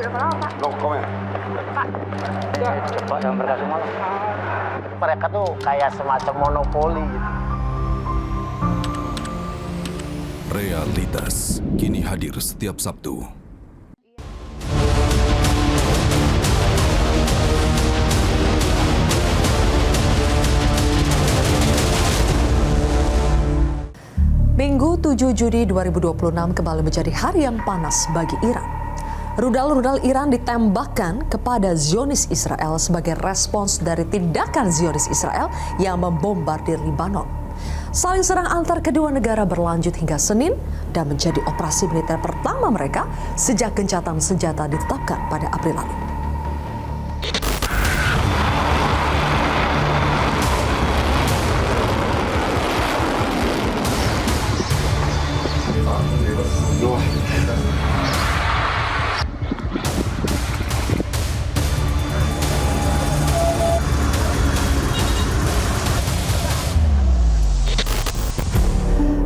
telepon apa, Pak? No comment. Pak. Coba yang mereka semua. Mereka tuh kayak semacam monopoli gitu. Realitas kini hadir setiap Sabtu. Minggu 7 Juni 2026 kembali menjadi hari yang panas bagi Iran. Rudal-rudal Iran ditembakkan kepada Zionis Israel sebagai respons dari tindakan Zionis Israel yang membombardir Lebanon. Saling serang antar kedua negara berlanjut hingga Senin dan menjadi operasi militer pertama mereka sejak gencatan senjata ditetapkan pada April lalu.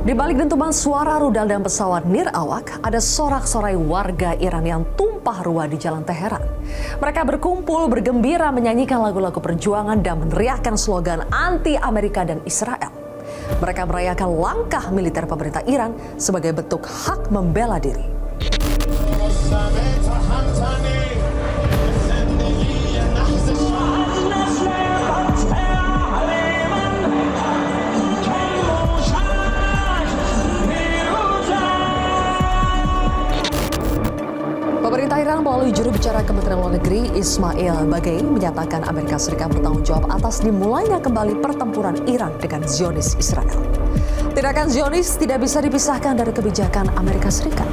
Di balik dentuman suara rudal dan pesawat nirawak, ada sorak-sorai warga Iran yang tumpah ruah di jalan Teheran. Mereka berkumpul, bergembira, menyanyikan lagu-lagu perjuangan dan meneriakkan slogan anti-Amerika dan Israel. Mereka merayakan langkah militer pemerintah Iran sebagai bentuk hak membela diri. Pemerintah Iran melalui juru bicara Kementerian Luar Negeri Ismail Bagei menyatakan Amerika Serikat bertanggung jawab atas dimulainya kembali pertempuran Iran dengan Zionis Israel. Tindakan Zionis tidak bisa dipisahkan dari kebijakan Amerika Serikat.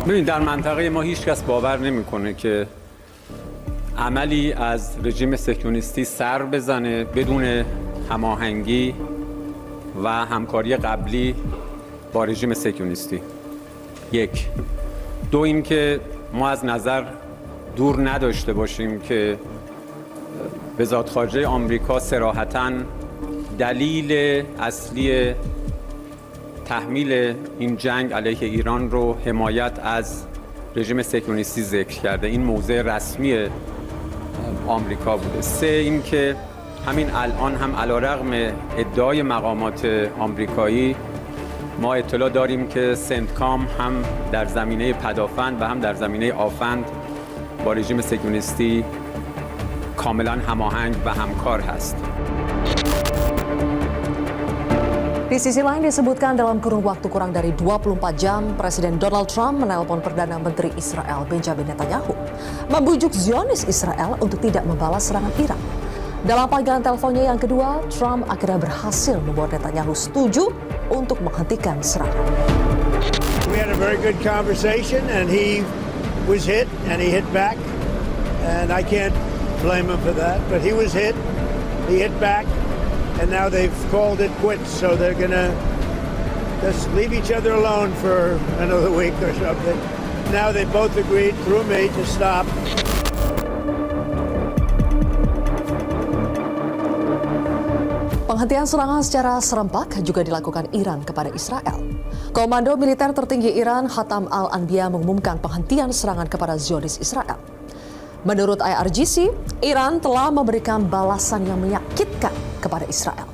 ببین در منطقه ما هیچ کس باور نمیکنه که عملی از رژیم صهیونیستی سر بزنه بدون هماهنگی و همکاری قبلی با رژیم صهیونیستی. یک. دو اینکه ما از نظر دور نداشته باشیم که وزارت خارجه آمریکا صراحتاً دلیل اصلی تحمیل این جنگ علیه ایران رو حمایت از رژیم صهیونیستی ذکر کرده. این موضع رسمی آمریکا بوده. سه اینکه همین الان هم علیرغم ادعای مقامات آمریکایی ما اطلاع داریم که سنتکام هم در زمینه پدافند و هم در زمینه آفند با رژیم صهیونیستی کاملا هماهنگ و همکار هست. Di sisi lain disebutkan dalam kurun waktu kurang dari 24 jam, Presiden Donald Trump menelpon Perdana Menteri Israel Benjamin Netanyahu, membujuk Zionis Israel untuk tidak membalas serangan Iran. Dalam panggilan teleponnya yang kedua, Trump akhirnya berhasil membuat Netanyahu setuju untuk menghentikan serangan. We had a very good conversation and he was hit and he hit back and I can't blame him for that, but he was hit, he hit back and now they've called it quits, so they're gonna just leave each other alone for another week or something. Now they both agreed through me to stop. Penghentian serangan secara serempak juga dilakukan Iran kepada Israel. Komando militer tertinggi Iran, Hatam Al-Anbiya, mengumumkan penghentian serangan kepada Zionis Israel. Menurut IRGC, Iran telah memberikan balasan yang menyakitkan kepada Israel.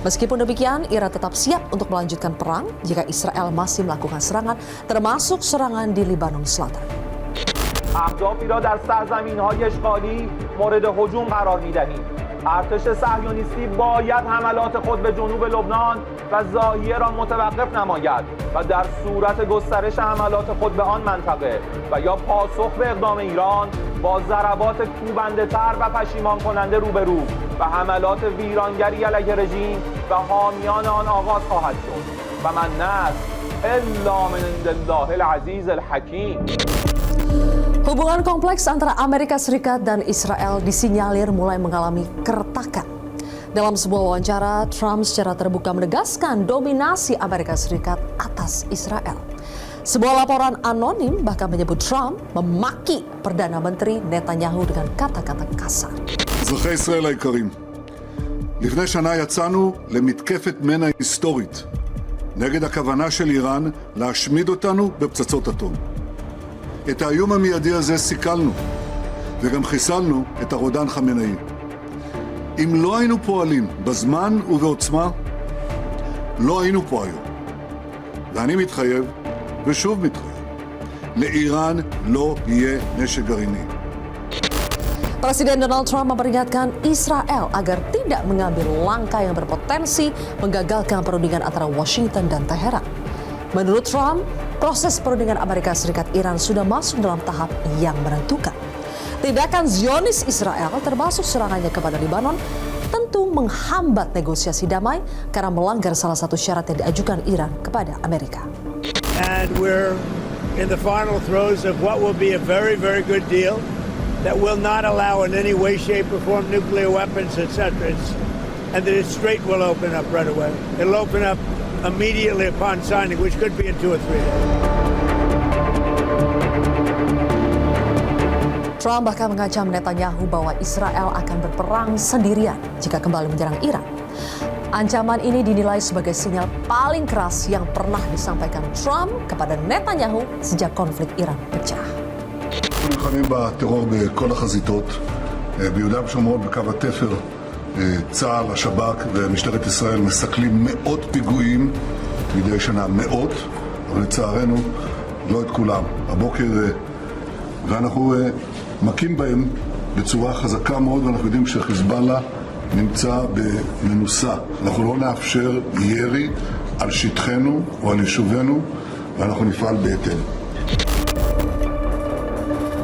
Meskipun demikian, Iran tetap siap untuk melanjutkan perang jika Israel masih melakukan serangan, termasuk serangan di Lebanon Selatan. اهدافی را در سرزمین‌های اشغالی مورد هجوم قرار می‌دهیم. ارتش صهیونیستی باید حملات خود به جنوب لبنان و ضاحیه را متوقف نماید و در صورت گسترش حملات خود به آن منطقه و یا پاسخ به اقدام ایران با ضربات کوبنده‌تر و پشیمان کننده روبرو و حملات ویرانگری علیه رژیم و حامیان آن آغاز خواهد شد و من نصر الا من عند الله العزیز الحکیم. Hubungan kompleks antara Amerika Serikat dan Israel disinyalir mulai mengalami keretakan. Dalam sebuah wawancara, Trump secara terbuka menegaskan dominasi Amerika Serikat atas Israel. Sebuah laporan anonim bahkan menyebut Trump memaki Perdana Menteri Netanyahu dengan kata-kata kasar. אזרחי ישראל היקרים, לפני שנה יצאנו למתקפת מנע היסטורית נגד הכוונה של איראן להשמיד אותנו בפצצות אטום. את האיום המיידי הזה סיכלנו, וגם חיסלנו את הרודן חמינאי. אם לא היינו פועלים בזמן ובעוצמה, לא היינו פה היום. ואני מתחייב, ושוב מתחייב, לאיראן לא יהיה נשק גרעיני. Presiden Donald Trump memperingatkan Israel agar tidak mengambil langkah yang berpotensi menggagalkan perundingan antara Washington dan Teheran. Menurut Trump, proses perundingan Amerika Serikat Iran sudah masuk dalam tahap yang menentukan. Tindakan Zionis Israel termasuk serangannya kepada Lebanon tentu menghambat negosiasi damai karena melanggar salah satu syarat yang diajukan Iran kepada Amerika. And we're in the final throes of what will be a very, very good deal that will not allow in any way, shape, or form nuclear weapons, etc. And that it straight will open up right away. It'll open up immediately upon signing, which could be in 2 or 3 days. Trump bahkan mengancam Netanyahu bahwa Israel akan berperang sendirian jika kembali menyerang Iran. Ancaman ini dinilai sebagai sinyal paling keras yang pernah disampaikan Trump kepada Netanyahu sejak konflik Iran pecah. אנחנו נלחמים בטרור בכל החזיתות, ביהודה ושומרון בקו התפר, צה"ל, השב"כ ומשטרת ישראל מסכלים מאות פיגועים מדי שנה, מאות, אבל לצערנו לא את כולם. הבוקר, ואנחנו מכים בהם בצורה חזקה מאוד, ואנחנו יודעים שחיזבאללה נמצא במנוסה. אנחנו לא נאפשר ירי על שטחנו או על יישובינו, ואנחנו נפעל בהתאם.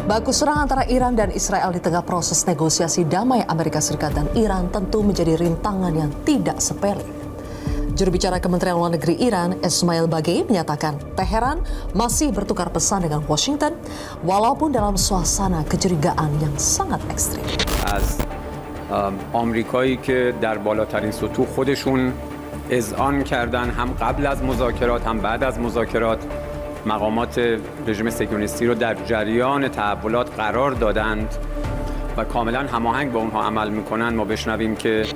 Baku serang antara Iran dan Israel di tengah proses negosiasi damai Amerika Serikat dan Iran tentu menjadi rintangan yang tidak sepele. Juru bicara Kementerian Luar Negeri Iran, Ismail Bagei, menyatakan Teheran masih bertukar pesan dengan Washington walaupun dalam suasana kecurigaan yang sangat ekstrim. از آمریکایی که در بالاترین سطوح خودشون اذعان کردن هم قبل از مذاکرات هم بعد از مذاکرات مقامات رژیم صهیونیستی رو در جریان تحولات قرار دادند و کاملا هماهنگ با اونها عمل میکنن ما بشنویم که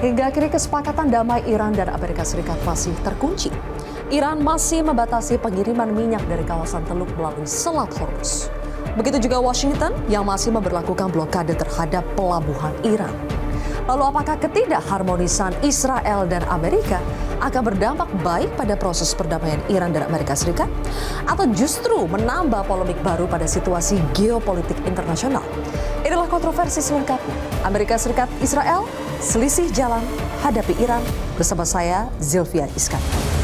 Hingga kini kesepakatan damai Iran dan Amerika Serikat masih terkunci. Iran masih membatasi pengiriman minyak dari kawasan Teluk melalui Selat Hormuz. Begitu juga Washington yang masih memberlakukan blokade terhadap pelabuhan Iran. Lalu apakah ketidakharmonisan Israel dan Amerika akan berdampak baik pada proses perdamaian Iran dan Amerika Serikat? Atau justru menambah polemik baru pada situasi geopolitik internasional? Inilah kontroversi selengkapnya. Amerika Serikat Israel, selisih jalan hadapi Iran, bersama saya Zilvia Iskandar.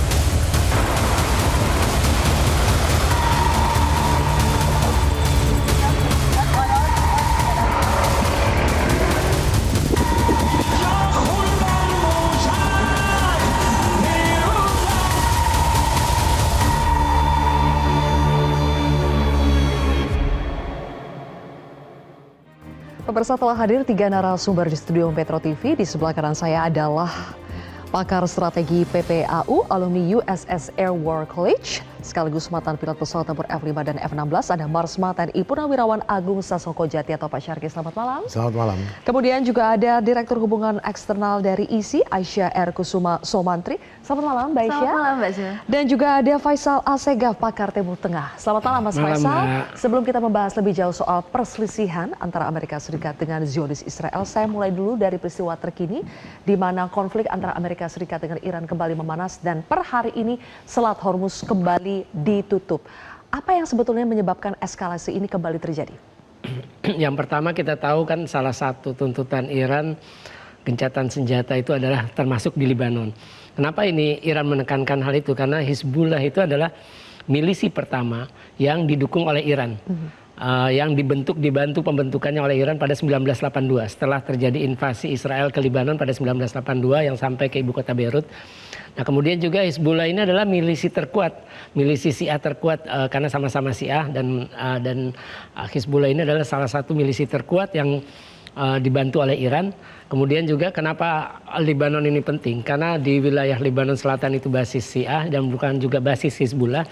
Pemirsa, telah hadir 3 narasumber di studio Metro TV. Di sebelah kanan saya adalah pakar strategi PPAU, alumni USS Air War College, sekaligus mantan pilot pesawat tempur F-5 dan F-16. Ada Marsma TNI Purnawirawan Agung Sasongko Jati atau Pak Syarki. Selamat malam. Selamat malam. Kemudian juga ada Direktur Hubungan Eksternal dari ISI, Aisyah R. Kusuma Somantri. Selamat malam, Mbak Aisyah. Selamat malam, Mbak Aisyah. Dan juga ada Faisal Asegaf, pakar Timur Tengah. Selamat malam, Mas Faisal. Sebelum kita membahas lebih jauh soal perselisihan antara Amerika Serikat dengan Zionis Israel, saya mulai dulu dari peristiwa terkini di mana konflik antara Amerika Serikat dengan Iran kembali memanas dan per hari ini Selat Hormuz kembali ditutup. Apa yang sebetulnya menyebabkan eskalasi ini kembali terjadi? Yang pertama kita tahu kan salah satu tuntutan Iran gencatan senjata itu adalah termasuk di Lebanon. Kenapa ini Iran menekankan hal itu? Karena Hizbullah itu adalah milisi pertama yang didukung oleh Iran. Yang dibantu pembentukannya oleh Iran pada 1982 setelah terjadi invasi Israel ke Lebanon pada 1982 yang sampai ke ibu kota Beirut. Nah, kemudian juga Hizbullah ini adalah milisi terkuat, milisi Syiah terkuat karena sama-sama Syiah dan Hizbullah ini adalah salah satu milisi terkuat yang dibantu oleh Iran. Kemudian juga kenapa Lebanon ini penting? Karena di wilayah Lebanon Selatan itu basis Syiah dan bukan juga basis Hizbullah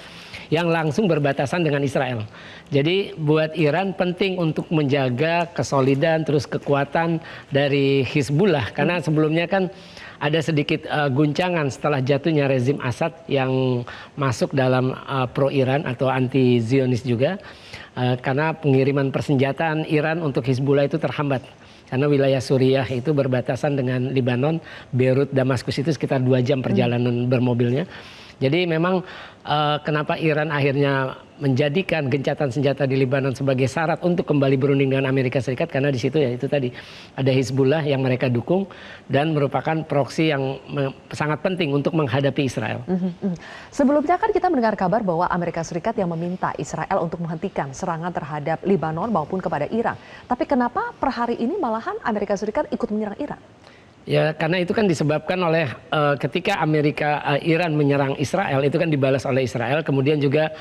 yang langsung berbatasan dengan Israel. Jadi buat Iran penting untuk menjaga kesolidan terus kekuatan dari Hizbullah. Karena sebelumnya kan ada sedikit guncangan setelah jatuhnya rezim Assad yang masuk dalam pro-Iran atau anti-Zionis juga. Karena pengiriman persenjataan Iran untuk Hizbullah itu terhambat. Karena wilayah Suriah itu berbatasan dengan Lebanon, Beirut, Damaskus itu sekitar 2 jam perjalanan bermobilnya. Jadi memang kenapa Iran akhirnya menjadikan gencatan senjata di Lebanon sebagai syarat untuk kembali berunding dengan Amerika Serikat, karena di situ ya itu tadi ada Hizbullah yang mereka dukung dan merupakan proksi yang sangat penting untuk menghadapi Israel. Sebelumnya kan kita mendengar kabar bahwa Amerika Serikat yang meminta Israel untuk menghentikan serangan terhadap Lebanon maupun kepada Iran. Tapi kenapa per hari ini malahan Amerika Serikat ikut menyerang Iran? Ya karena itu kan disebabkan oleh ketika Iran menyerang Israel itu kan dibalas oleh Israel, kemudian juga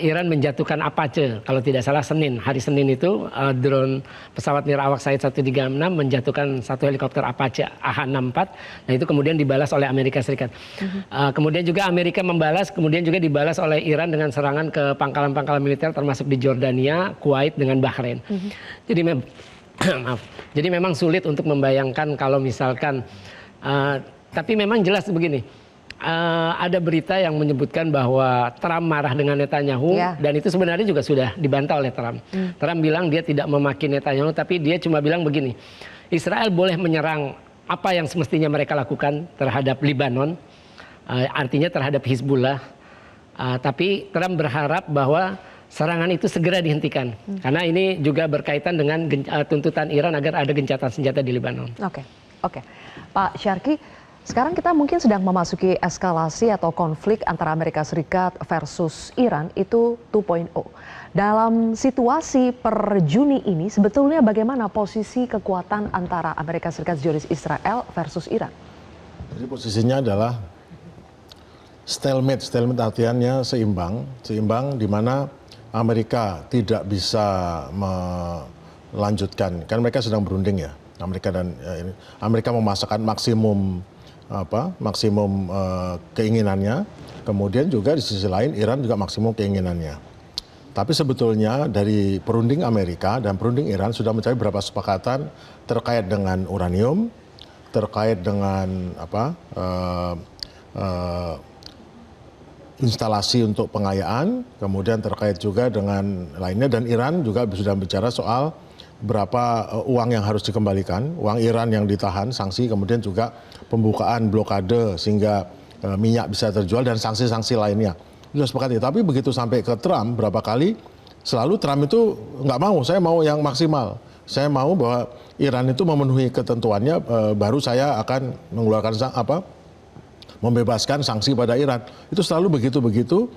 Iran menjatuhkan Apache kalau tidak salah hari Senin itu drone pesawat nirawak Said 136 menjatuhkan satu helikopter Apache AH-64. Nah itu kemudian dibalas oleh Amerika Serikat. Kemudian juga Amerika membalas, kemudian juga dibalas oleh Iran dengan serangan ke pangkalan-pangkalan militer termasuk di Jordania, Kuwait dengan Bahrain. Jadi maaf. Jadi memang sulit untuk membayangkan kalau misalkan, tapi memang jelas begini, ada berita yang menyebutkan bahwa Trump marah dengan Netanyahu dan itu sebenarnya juga sudah dibantah oleh Trump. Trump bilang dia tidak memaki Netanyahu, tapi dia cuma bilang begini, Israel boleh menyerang apa yang semestinya mereka lakukan terhadap Lebanon, artinya terhadap Hizbullah, tapi Trump berharap bahwa serangan itu segera dihentikan. Karena ini juga berkaitan dengan tuntutan Iran agar ada gencatan senjata di Lebanon. Oke. Pak Syarki, sekarang kita mungkin sedang memasuki eskalasi atau konflik antara Amerika Serikat versus Iran itu 2.0. Dalam situasi per Juni ini sebetulnya bagaimana posisi kekuatan antara Amerika Serikat Zionis Israel versus Iran? Jadi posisinya adalah stalemate artiannya seimbang di mana Amerika tidak bisa melanjutkan, kan mereka sedang berunding ya, Amerika memasakkan maksimum keinginannya, kemudian juga di sisi lain Iran juga maksimum keinginannya. Tapi sebetulnya dari perunding Amerika dan perunding Iran sudah mencapai beberapa kesepakatan terkait dengan uranium, terkait dengan instalasi untuk pengayaan, kemudian terkait juga dengan lainnya, dan Iran juga sudah bicara soal berapa uang yang harus dikembalikan, uang Iran yang ditahan, sanksi, kemudian juga pembukaan blokade sehingga minyak bisa terjual dan sanksi-sanksi lainnya. Sudah sepakat. Tapi begitu sampai ke Trump berapa kali, selalu Trump itu nggak mau, saya mau yang maksimal. Saya mau bahwa Iran itu memenuhi ketentuannya, baru saya akan mengeluarkan membebaskan sanksi pada Iran. Itu selalu begitu-begitu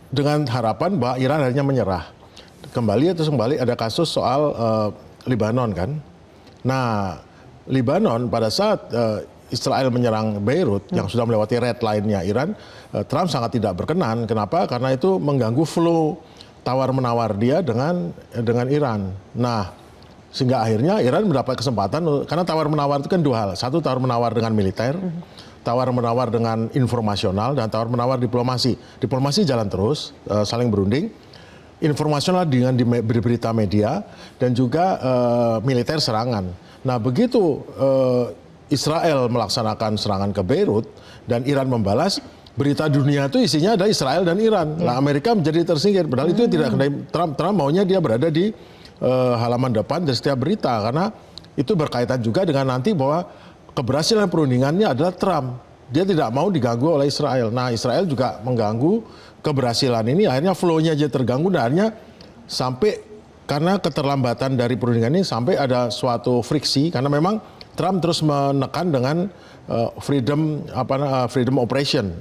dengan harapan bahwa Iran akhirnya menyerah. Kembali ada kasus soal Lebanon kan. Nah, Lebanon pada saat Israel menyerang Beirut yang sudah melewati red line-nya Iran, Trump sangat tidak berkenan. Kenapa? Karena itu mengganggu flow tawar-menawar dia dengan Iran. Nah, sehingga akhirnya Iran mendapat kesempatan, karena tawar-menawar itu kan 2 hal. Satu, tawar-menawar dengan militer, tawar-menawar dengan informasional, dan tawar-menawar diplomasi. Diplomasi jalan terus, saling berunding. Informasional dengan berita media, dan juga militer serangan. Nah begitu Israel melaksanakan serangan ke Beirut, dan Iran membalas, berita dunia itu isinya ada Israel dan Iran. Nah Amerika menjadi tersingkir, padahal itu tidak kendali Trump. Trump maunya dia berada di halaman depan dari setiap berita, karena itu berkaitan juga dengan nanti bahwa keberhasilan perundingannya adalah Trump. Dia tidak mau diganggu oleh Israel. Nah Israel juga mengganggu keberhasilan ini, akhirnya flow-nya aja terganggu, dan akhirnya sampai karena keterlambatan dari perundingan ini sampai ada suatu friksi, karena memang Trump terus menekan dengan freedom operation,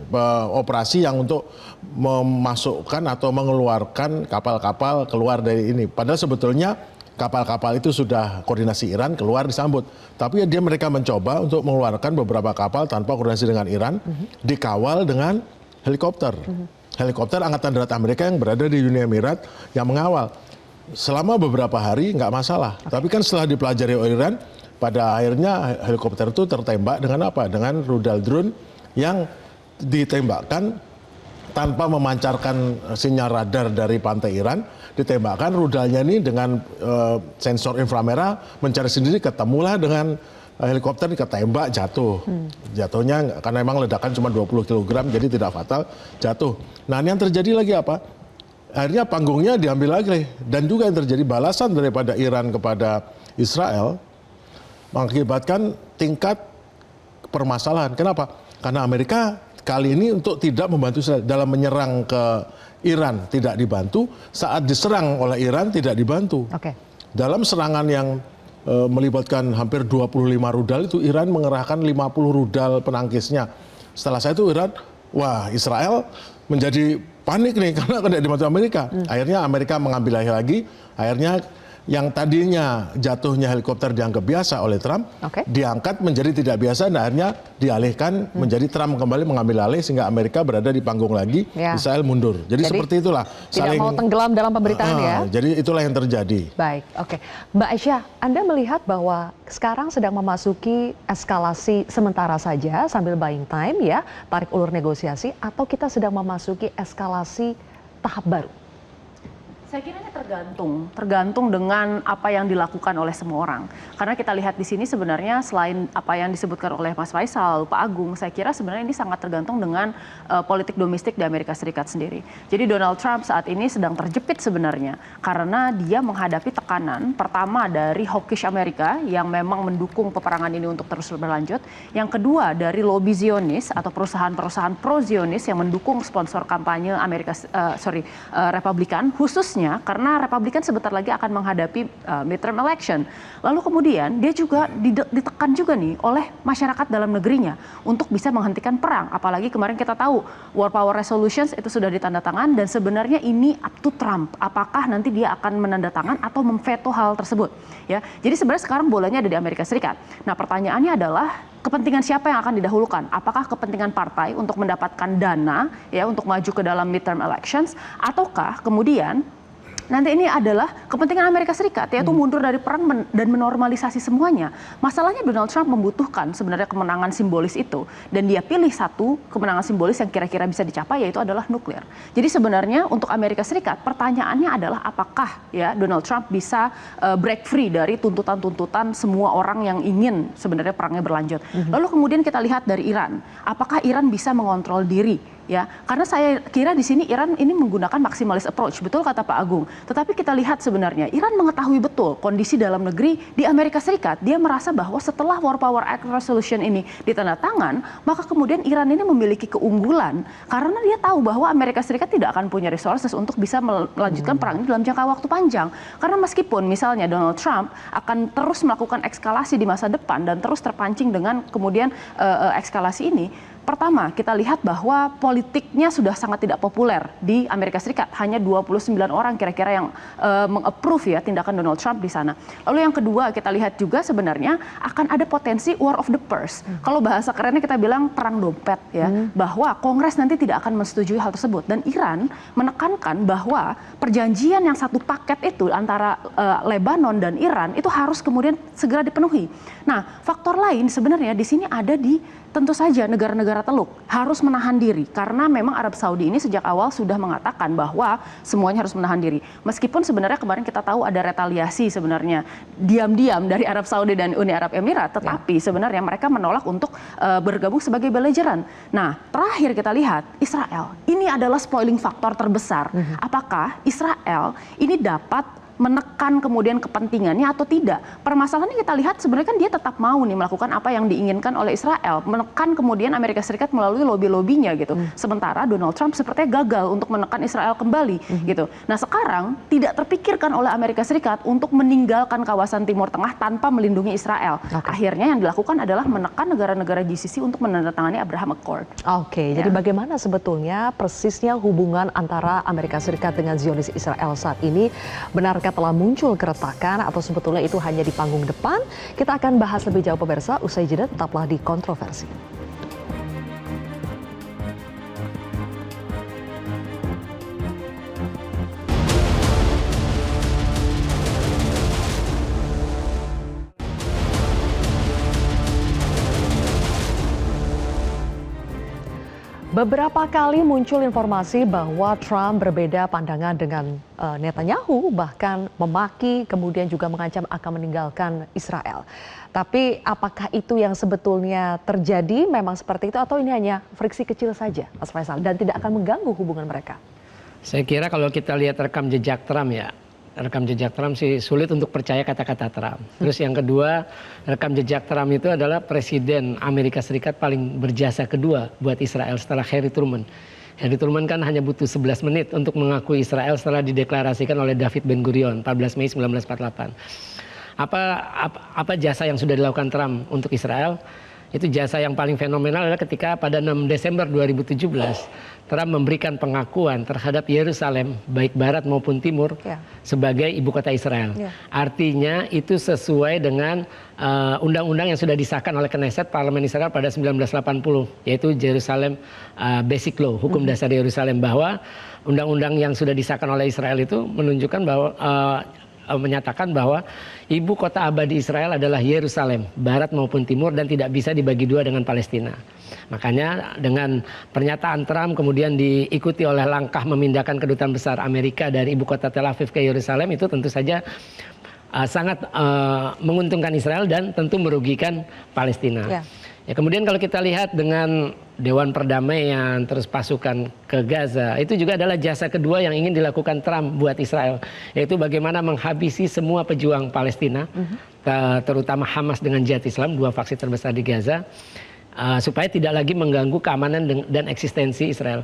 operasi yang untuk memasukkan atau mengeluarkan kapal-kapal keluar dari ini. Padahal sebetulnya kapal-kapal itu sudah koordinasi Iran keluar disambut. Tapi mereka mencoba untuk mengeluarkan beberapa kapal tanpa koordinasi dengan Iran, dikawal dengan helikopter. Helikopter Angkatan Darat Amerika yang berada di Uni Emirat yang mengawal. selama beberapa hari nggak masalah. Tapi kan setelah dipelajari oleh Iran, pada akhirnya helikopter itu tertembak dengan apa? Dengan rudal drone yang ditembakkan tanpa memancarkan sinyal radar dari pantai Iran, ditembakkan rudalnya ini dengan sensor inframerah mencari sendiri, ketemulah dengan helikopter, ketembak, jatuh. Jatuhnya karena memang ledakan cuma 20 kg jadi tidak fatal, jatuh. Nah, yang terjadi lagi apa? Akhirnya panggungnya diambil lagi, dan juga yang terjadi balasan daripada Iran kepada Israel mengakibatkan tingkat permasalahan. Kenapa? Karena Amerika kali ini untuk tidak membantu Israel dalam menyerang ke Iran tidak dibantu, saat diserang oleh Iran tidak dibantu. Dalam serangan yang melibatkan hampir 25 rudal itu, Iran mengerahkan 50 rudal penangkisnya. Setelah saya itu Iran, wah, Israel menjadi panik nih karena tidak dibantu Amerika. Akhirnya Amerika mengambil alih lagi, akhirnya yang tadinya jatuhnya helikopter dianggap biasa oleh Trump, diangkat menjadi tidak biasa, dan akhirnya dialihkan menjadi Trump kembali mengambil alih, sehingga Amerika berada di panggung lagi, Israel mundur. Jadi seperti itulah. Tidak mau tenggelam dalam pemberitaan ya. Jadi itulah yang terjadi. Baik, oke. Mbak Aisyah, Anda melihat bahwa sekarang sedang memasuki eskalasi sementara saja sambil buying time ya, tarik ulur negosiasi, atau kita sedang memasuki eskalasi tahap baru? Saya kira ini tergantung dengan apa yang dilakukan oleh semua orang. Karena kita lihat di sini sebenarnya selain apa yang disebutkan oleh Mas Faisal, Pak Agung, saya kira sebenarnya ini sangat tergantung dengan politik domestik di Amerika Serikat sendiri. Jadi Donald Trump saat ini sedang terjepit sebenarnya karena dia menghadapi tekanan pertama dari hawkish Amerika yang memang mendukung peperangan ini untuk terus berlanjut. Yang kedua dari lobby Zionis atau perusahaan-perusahaan pro-Zionis yang mendukung sponsor kampanye Republikan, khususnya karena Republikan sebentar lagi akan menghadapi midterm election. Lalu kemudian dia juga ditekan juga nih oleh masyarakat dalam negerinya untuk bisa menghentikan perang. Apalagi kemarin kita tahu War Power Resolutions itu sudah ditandatangan, dan sebenarnya ini up to Trump. Apakah nanti dia akan menandatangan atau memveto hal tersebut? Ya, jadi sebenarnya sekarang bolanya ada di Amerika Serikat. Nah, pertanyaannya adalah kepentingan siapa yang akan didahulukan? Apakah kepentingan partai untuk mendapatkan dana ya untuk maju ke dalam midterm elections, ataukah kemudian nanti ini adalah kepentingan Amerika Serikat, yaitu mundur dari perang dan menormalisasi semuanya. Masalahnya Donald Trump membutuhkan sebenarnya kemenangan simbolis itu, dan dia pilih satu kemenangan simbolis yang kira-kira bisa dicapai, yaitu adalah nuklir. Jadi sebenarnya untuk Amerika Serikat pertanyaannya adalah apakah ya Donald Trump bisa break free dari tuntutan-tuntutan semua orang yang ingin sebenarnya perangnya berlanjut. Lalu kemudian kita lihat dari Iran, apakah Iran bisa mengontrol diri? Ya, karena saya kira di sini Iran ini menggunakan maximalist approach, betul kata Pak Agung. Tetapi kita lihat sebenarnya Iran mengetahui betul kondisi dalam negeri di Amerika Serikat. Dia merasa bahwa setelah War Power Act Resolution ini ditandatangan, maka kemudian Iran ini memiliki keunggulan karena dia tahu bahwa Amerika Serikat tidak akan punya resources untuk bisa melanjutkan perang ini dalam jangka waktu panjang. Karena meskipun misalnya Donald Trump akan terus melakukan eskalasi di masa depan dan terus terpancing dengan kemudian eskalasi ini, pertama, kita lihat bahwa politiknya sudah sangat tidak populer di Amerika Serikat. Hanya 29 orang kira-kira yang meng-approve ya tindakan Donald Trump di sana. Lalu yang kedua, kita lihat juga sebenarnya akan ada potensi war of the purse. Kalau bahasa kerennya kita bilang perang dompet ya, bahwa Kongres nanti tidak akan menyetujui hal tersebut. Dan Iran menekankan bahwa perjanjian yang satu paket itu antara Lebanon dan Iran itu harus kemudian segera dipenuhi. Nah, faktor lain sebenarnya di sini ada di tentu saja negara-negara Teluk harus menahan diri, karena memang Arab Saudi ini sejak awal sudah mengatakan bahwa semuanya harus menahan diri. Meskipun sebenarnya kemarin kita tahu ada retaliasi sebenarnya diam-diam dari Arab Saudi dan Uni Arab Emirat, tetapi sebenarnya mereka menolak untuk bergabung sebagai belajaran. Nah, terakhir kita lihat Israel. Ini adalah spoiling faktor terbesar. Apakah Israel ini dapat menekan kemudian kepentingannya atau tidak? Permasalahannya kita lihat sebenarnya kan dia tetap mau nih melakukan apa yang diinginkan oleh Israel, menekan kemudian Amerika Serikat melalui lobby-lobbynya gitu. Sementara Donald Trump sepertinya gagal untuk menekan Israel kembali gitu. Nah, sekarang tidak terpikirkan oleh Amerika Serikat untuk meninggalkan kawasan Timur Tengah tanpa melindungi Israel. Akhirnya yang dilakukan adalah menekan negara-negara GCC untuk menandatangani Abraham Accord. Jadi bagaimana sebetulnya persisnya hubungan antara Amerika Serikat dengan Zionis Israel saat ini? Benarkah telah muncul keretakan atau sebetulnya itu hanya di panggung depan? Kita akan bahas lebih jauh pemirsa, usai jeda tetaplah di Kontroversi. Beberapa kali muncul informasi bahwa Trump berbeda pandangan dengan Netanyahu, bahkan memaki, kemudian juga mengancam akan meninggalkan Israel. Tapi apakah itu yang sebetulnya terjadi memang seperti itu atau ini hanya friksi kecil saja, Mas Faisal, dan tidak akan mengganggu hubungan mereka? Saya kira kalau kita lihat rekam jejak Trump ya, rekam jejak Trump sih sulit untuk percaya kata-kata Trump. Terus yang kedua, rekam jejak Trump itu adalah presiden Amerika Serikat paling berjasa kedua buat Israel setelah Harry Truman. Harry Truman kan hanya butuh 11 menit untuk mengakui Israel setelah dideklarasikan oleh David Ben-Gurion 14 Mei 1948. Apa jasa yang sudah dilakukan Trump untuk Israel? Itu jasa yang paling fenomenal adalah ketika pada 6 Desember 2017 Trump memberikan pengakuan terhadap Yerusalem baik barat maupun timur sebagai ibu kota Israel. Artinya itu sesuai dengan undang-undang yang sudah disahkan oleh Knesset Parlemen Israel pada 1980, yaitu Jerusalem Basic Law, hukum dasar Yerusalem, bahwa undang-undang yang sudah disahkan oleh Israel itu menunjukkan bahwa menyatakan bahwa ibu kota abadi Israel adalah Yerusalem, barat maupun timur, dan tidak bisa dibagi dua dengan Palestina. Makanya dengan pernyataan Trump kemudian diikuti oleh langkah memindahkan kedutaan besar Amerika dari ibu kota Tel Aviv ke Yerusalem, itu tentu saja sangat menguntungkan Israel dan tentu merugikan Palestina. Ya, kemudian kalau kita lihat dengan Dewan Perdamaian, terus pasukan ke Gaza, itu juga adalah jasa kedua yang ingin dilakukan Trump buat Israel, yaitu bagaimana menghabisi semua pejuang Palestina, terutama Hamas dengan Jihad Islam, dua faksi terbesar di Gaza, supaya tidak lagi mengganggu keamanan dan eksistensi Israel.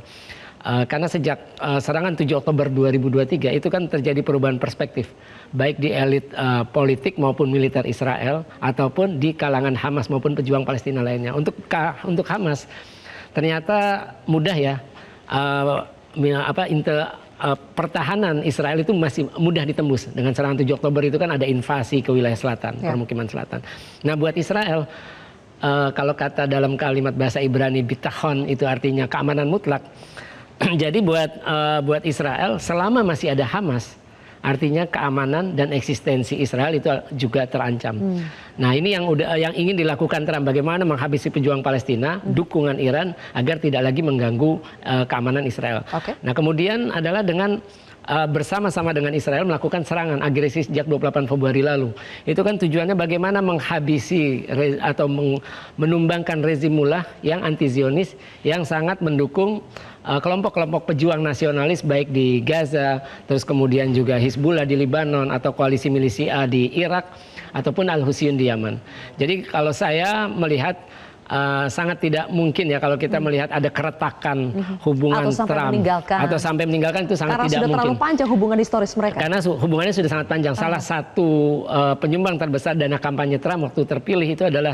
Karena sejak serangan 7 Oktober 2023 itu kan terjadi perubahan perspektif, baik di elit politik maupun militer Israel ataupun di kalangan Hamas maupun pejuang Palestina lainnya. Untuk Hamas ternyata mudah ya, pertahanan Israel itu masih mudah ditembus. Dengan serangan 7 Oktober itu kan ada invasi ke wilayah selatan, permukiman selatan. Nah, buat Israel, kalau kata dalam kalimat bahasa Ibrani bitachon itu artinya keamanan mutlak. Jadi buat Israel selama masih ada Hamas, artinya keamanan dan eksistensi Israel itu juga terancam. Nah, ini yang ingin dilakukan Trump, bagaimana menghabisi pejuang Palestina, dukungan Iran agar tidak lagi mengganggu keamanan Israel. Nah, kemudian adalah dengan bersama-sama dengan Israel melakukan serangan agresif sejak 28 Februari lalu. Itu kan tujuannya bagaimana menghabisi atau menumbangkan rezim Mullah yang anti-Zionis, yang sangat mendukung kelompok-kelompok pejuang nasionalis baik di Gaza, terus kemudian juga Hizbullah di Lebanon, atau koalisi milisia di Irak, ataupun Al-Husyun di Yaman. Jadi kalau saya melihat sangat tidak mungkin ya kalau kita melihat ada keretakan hubungan Trump atau sampai meninggalkan, itu sangat tidak mungkin. Karena sudah terlalu panjang hubungan historis mereka. Karena hubungannya sudah sangat panjang. Salah satu penyumbang terbesar dana kampanye Trump waktu terpilih itu adalah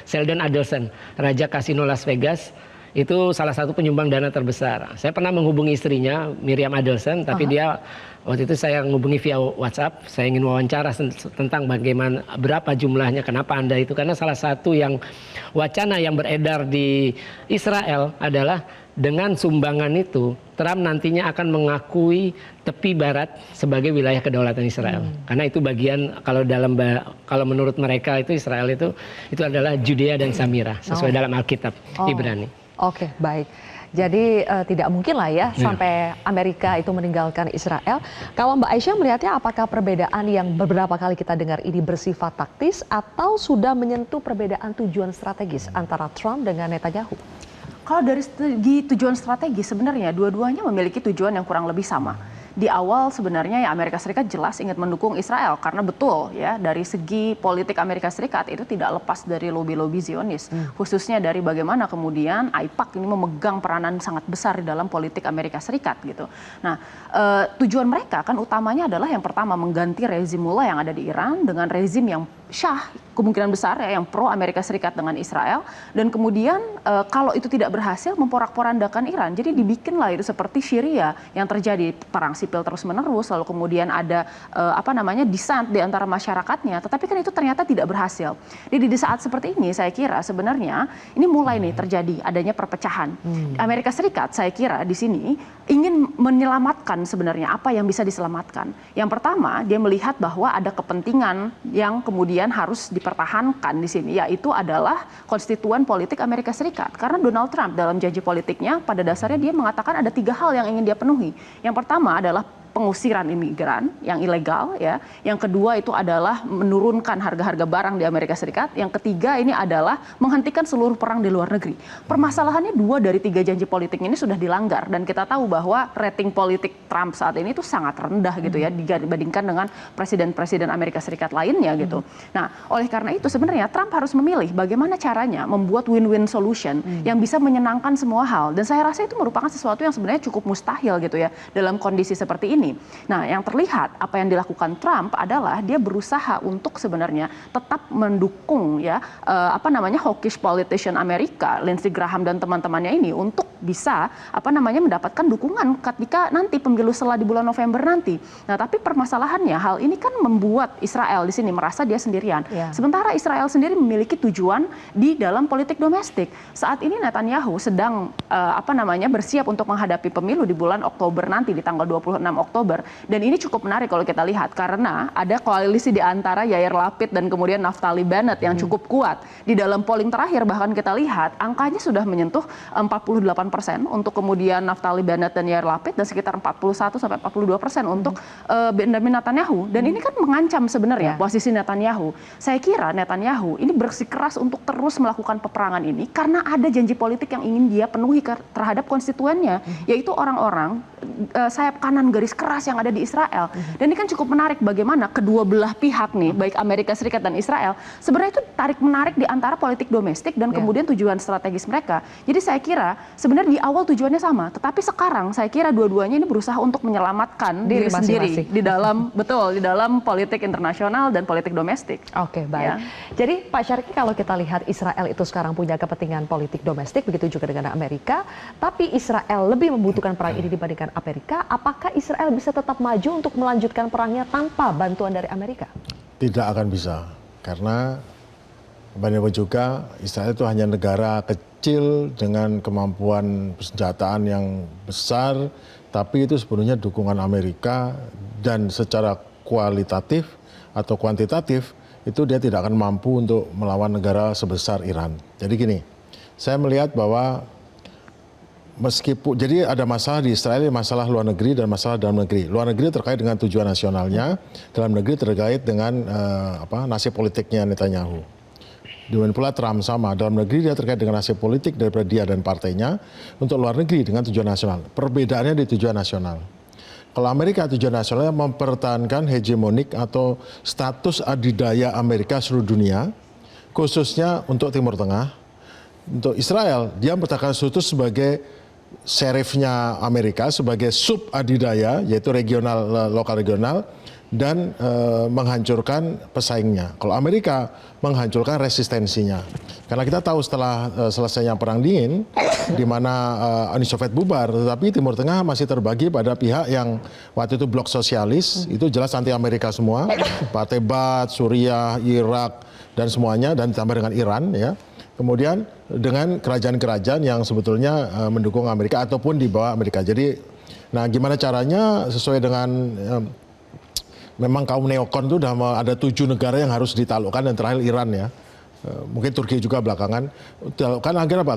Sheldon Adelson, Raja Kasino Las Vegas. Itu salah satu penyumbang dana terbesar. Saya pernah menghubungi istrinya, Miriam Adelson, tapi dia waktu itu saya menghubungi via WhatsApp. Saya ingin wawancara tentang bagaimana, berapa jumlahnya, kenapa Anda itu. Karena salah satu yang wacana yang beredar di Israel adalah dengan sumbangan itu Trump nantinya akan mengakui tepi barat sebagai wilayah kedaulatan Israel. Karena itu bagian, kalau menurut mereka itu Israel itu adalah Judea dan Samira sesuai dalam Alkitab Ibrani. Oke, baik. Jadi tidak mungkin lah ya sampai Amerika itu meninggalkan Israel. Kalau Mbak Aisyah melihatnya, apakah perbedaan yang beberapa kali kita dengar ini bersifat taktis atau sudah menyentuh perbedaan tujuan strategis antara Trump dengan Netanyahu? Kalau dari segi tujuan strategi, sebenarnya dua-duanya memiliki tujuan yang kurang lebih sama. Di awal sebenarnya ya Amerika Serikat jelas ingin mendukung Israel, karena betul ya dari segi politik Amerika Serikat itu tidak lepas dari lobi-lobi Zionis, khususnya dari bagaimana kemudian AIPAC ini memegang peranan sangat besar di dalam politik Amerika Serikat gitu. Nah, tujuan mereka kan utamanya adalah yang pertama mengganti rezim Mullah yang ada di Iran dengan rezim yang Syah, kemungkinan besar ya, yang pro Amerika Serikat dengan Israel, dan kemudian kalau itu tidak berhasil memporak-porandakan Iran. Jadi dibikinlah itu seperti Syria yang terjadi perang sipil terus-menerus, lalu kemudian ada dissent di antara masyarakatnya, tetapi kan itu ternyata tidak berhasil. Jadi di saat seperti ini saya kira sebenarnya ini mulai nih terjadi adanya perpecahan. Amerika Serikat saya kira di sini ingin menyelamatkan sebenarnya apa yang bisa diselamatkan. Yang pertama, dia melihat bahwa ada kepentingan yang kemudian kemudian harus dipertahankan di sini, yaitu adalah konstituen politik Amerika Serikat. Karena Donald Trump dalam janji politiknya pada dasarnya dia mengatakan ada 3 hal yang ingin dia penuhi. Yang pertama adalah pengusiran imigran yang ilegal, ya. Yang kedua itu adalah menurunkan harga-harga barang di Amerika Serikat. Yang ketiga ini adalah menghentikan seluruh perang di luar negeri. Permasalahannya 2 dari 3 janji politik ini sudah dilanggar, dan kita tahu bahwa rating politik Trump saat ini itu sangat rendah gitu ya dibandingkan dengan presiden-presiden Amerika Serikat lainnya gitu. Nah, oleh karena itu sebenarnya Trump harus memilih bagaimana caranya membuat win-win solution yang bisa menyenangkan semua hal, dan saya rasa itu merupakan sesuatu yang sebenarnya cukup mustahil gitu ya dalam kondisi seperti ini. Nah, yang terlihat apa yang dilakukan Trump adalah dia berusaha untuk sebenarnya tetap mendukung ya hawkish politician Amerika, Lindsey Graham dan teman-temannya ini untuk bisa mendapatkan dukungan ketika nanti pemilu setelah di bulan November nanti. Nah, tapi permasalahannya hal ini kan membuat Israel di sini merasa dia sendirian. Sementara Israel sendiri memiliki tujuan di dalam politik domestik. Saat ini Netanyahu sedang bersiap untuk menghadapi pemilu di bulan Oktober nanti di tanggal 26 Oktober. Dan ini cukup menarik kalau kita lihat karena ada koalisi di antara Yair Lapid dan kemudian Naftali Bennett yang cukup kuat. Di dalam polling terakhir bahkan kita lihat angkanya sudah menyentuh 48% untuk kemudian Naftali Bennett dan Yair Lapid dan sekitar 41-42% untuk Benjamin Netanyahu. Dan ini kan mengancam sebenarnya posisi Netanyahu. Saya kira Netanyahu ini bersikeras untuk terus melakukan peperangan ini karena ada janji politik yang ingin dia penuhi terhadap konstituennya, yaitu orang-orang sayap kanan garis keras yang ada di Israel. Dan ini kan cukup menarik bagaimana kedua belah pihak nih, baik Amerika Serikat dan Israel, sebenarnya itu tarik-menarik di antara politik domestik dan kemudian tujuan strategis mereka. Jadi saya kira sebenarnya di awal tujuannya sama, tetapi sekarang saya kira dua-duanya ini berusaha untuk menyelamatkan diri sendiri di dalam di dalam politik internasional dan politik domestik. Oke, baik. Jadi Pak Syarki, kalau kita lihat Israel itu sekarang punya kepentingan politik domestik, begitu juga dengan Amerika, tapi Israel lebih membutuhkan perang ini dibandingkan Amerika. Apakah Israel bisa tetap maju untuk melanjutkan perangnya tanpa bantuan dari Amerika? Tidak akan bisa, karena bagaimanapun juga Israel itu hanya negara kecil dengan kemampuan persenjataan yang besar, tapi itu sepenuhnya dukungan Amerika, dan secara kualitatif atau kuantitatif itu dia tidak akan mampu untuk melawan negara sebesar Iran. Jadi gini, saya melihat bahwa meskipun jadi ada masalah di Israel, masalah luar negeri dan masalah dalam negeri. Luar negeri terkait dengan tujuan nasionalnya, dalam negeri terkait dengan nasib politiknya Netanyahu. Demikian pula Trump sama, dalam negeri dia terkait dengan nasib politik daripada dia dan partainya, untuk luar negeri dengan tujuan nasional. Perbedaannya di tujuan nasional. Kalau Amerika tujuan nasionalnya mempertahankan hegemonik atau status adidaya Amerika seluruh dunia, khususnya untuk Timur Tengah. Untuk Israel, dia mempertahankan status sebagai serifnya Amerika, sebagai sub adidaya, yaitu regional, lokal regional, dan menghancurkan pesaingnya. Kalau Amerika menghancurkan resistensinya. Karena kita tahu setelah selesainya Perang Dingin, di mana Uni Soviet bubar, tetapi Timur Tengah masih terbagi pada pihak yang waktu itu blok sosialis, itu jelas anti Amerika semua, Partai Baath, Suriah, Irak, dan semuanya, dan ditambah dengan Iran, ya. Kemudian dengan kerajaan-kerajaan yang sebetulnya mendukung Amerika ataupun di bawah Amerika. Jadi, nah gimana caranya sesuai dengan memang kaum neokon itu udah ada 7 negara yang harus ditaklukkan, dan terakhir Iran ya. Mungkin Turki juga belakangan. Kan agar apa?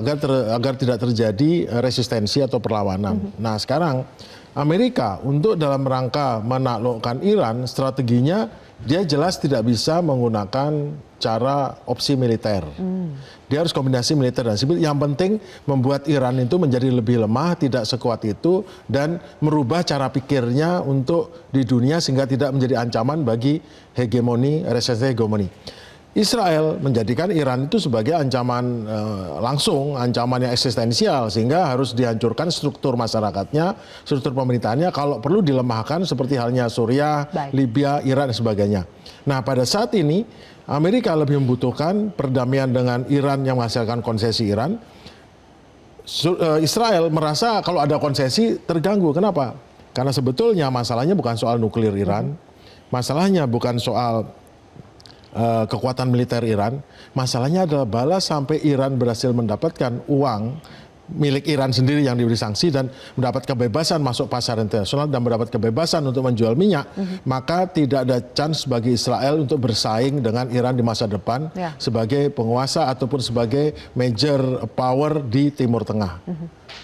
Agar tidak terjadi resistensi atau perlawanan. Nah sekarang Amerika untuk dalam rangka menaklukkan Iran, strateginya dia jelas tidak bisa menggunakan cara opsi militer. Dia harus kombinasi militer dan sipil. Yang penting membuat Iran itu menjadi lebih lemah, tidak sekuat itu, dan merubah cara pikirnya untuk di dunia sehingga tidak menjadi ancaman bagi hegemoni, resistensi hegemoni. Israel menjadikan Iran itu sebagai ancaman langsung, ancaman yang eksistensial, sehingga harus dihancurkan struktur masyarakatnya, struktur pemerintahannya, kalau perlu dilemahkan seperti halnya Suriah, Libya, Iran, dan sebagainya. Nah pada saat ini Amerika lebih membutuhkan perdamaian dengan Iran yang menghasilkan konsesi Iran. Israel merasa kalau ada konsesi terganggu. Kenapa? Karena sebetulnya masalahnya bukan soal nuklir Iran, masalahnya bukan soal kekuatan militer Iran, masalahnya adalah balas sampai Iran berhasil mendapatkan uang milik Iran sendiri yang diberi sanksi dan mendapat kebebasan masuk pasar internasional dan mendapat kebebasan untuk menjual minyak, maka tidak ada chance bagi Israel untuk bersaing dengan Iran di masa depan sebagai penguasa ataupun sebagai major power di Timur Tengah.